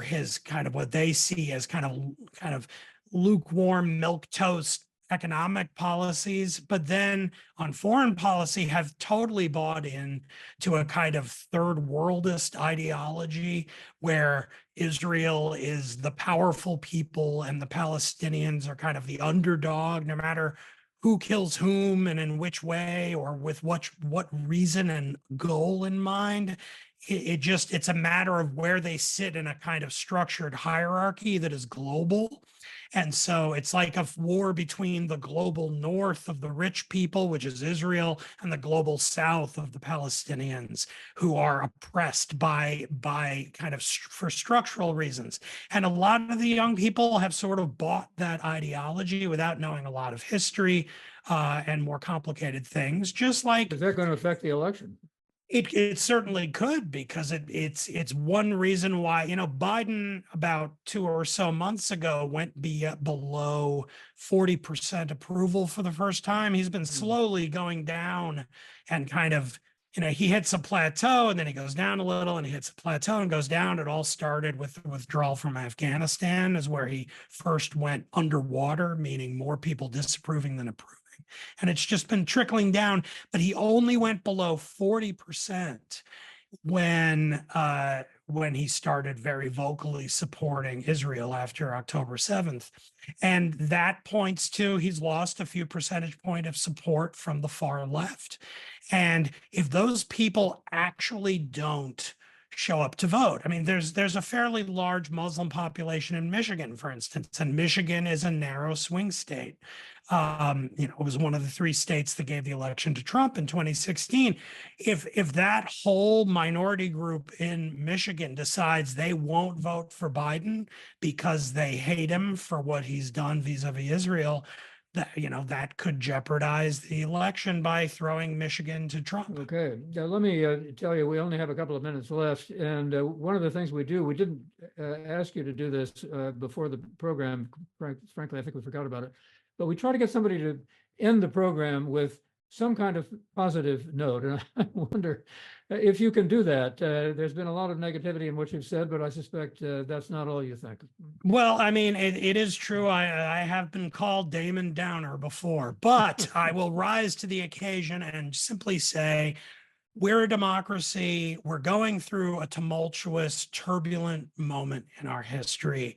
his kind of what they see as kind of lukewarm milquetoast economic policies, but then on foreign policy have totally bought in to a kind of third worldist ideology where Israel is the powerful people and the Palestinians are kind of the underdog, no matter who kills whom and in which way or with what reason and goal in mind. It's a matter of where they sit in a kind of structured hierarchy that is global. And so it's like a war between the global north of the rich people, which is Israel, and the global south of the Palestinians, who are oppressed by kind of for structural reasons. And a lot of the young people have sort of bought that ideology without knowing a lot of history and more complicated things, just like— Is that going to affect the election? It certainly could, because it's one reason why, Biden about 2 or so months ago went below 40% approval for the first time. He's been slowly going down and kind of, he hits a plateau and then he goes down a little and he hits a plateau and goes down. It all started with the withdrawal from Afghanistan, is where he first went underwater, meaning more people disapproving than approving. And it's just been trickling down, but he only went below 40% when he started very vocally supporting Israel after October 7th. And that points to he's lost a few percentage points of support from the far left. And if those people actually don't show up to vote, I mean, there's a fairly large Muslim population in Michigan, for instance, and Michigan is a narrow swing state. It was one of the 3 states that gave the election to Trump in 2016. If that whole minority group in Michigan decides they won't vote for Biden because they hate him for what he's done vis-a-vis Israel, that could jeopardize the election by throwing Michigan to Trump. Okay, now let me tell you, we only have a couple of minutes left, and one of the things we do, we didn't ask you to do this before the program. Frankly, I think we forgot about it, but we try to get somebody to end the program with some kind of positive note. And I wonder if you can do that. There's been a lot of negativity in what you've said, but I suspect that's not all you think. Well, I mean, it is true. I have been called Damon Downer before, but I will rise to the occasion and simply say, we're a democracy. We're going through a tumultuous, turbulent moment in our history,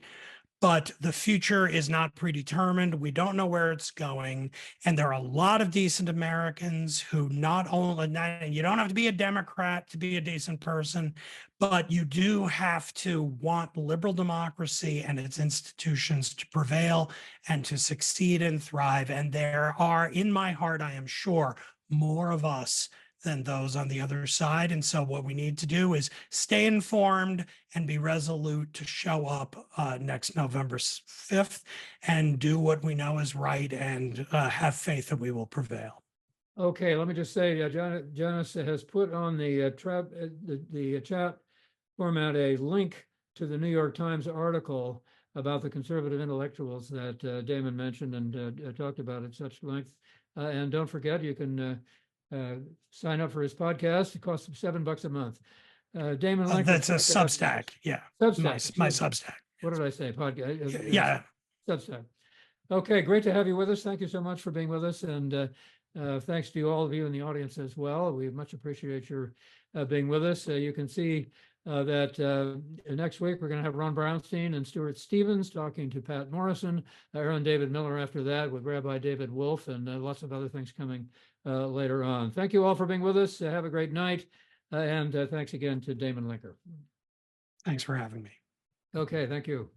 but the future is not predetermined. We don't know where it's going. And there are a lot of decent Americans who not only, and you don't have to be a Democrat to be a decent person, but you do have to want liberal democracy and its institutions to prevail and to succeed and thrive. And there are, in my heart, I am sure, more of us than those on the other side. And so what we need to do is stay informed and be resolute to show up next November 5th and do what we know is right and have faith that we will prevail. Okay, let me just say, Janice has put on the chat format a link to the New York Times article about the conservative intellectuals that Damon mentioned and talked about at such length. And don't forget, you can sign up for his podcast. It costs him $7 a month. Damon, That's a Substack. Yeah. Substack. My Substack. What did I say? Podcast. Yeah. Substack. Okay, great to have you with us. Thank you so much for being with us. And thanks to all of you in the audience as well. We much appreciate your being with us. You can see that next week we're going to have Ron Brownstein and Stuart Stevens talking to Pat Morrison, Aaron David Miller after that with Rabbi David Wolf, and lots of other things coming later on. Thank you all for being with us. Have a great night. And thanks again to Damon Linker. Thanks for having me. Okay, thank you.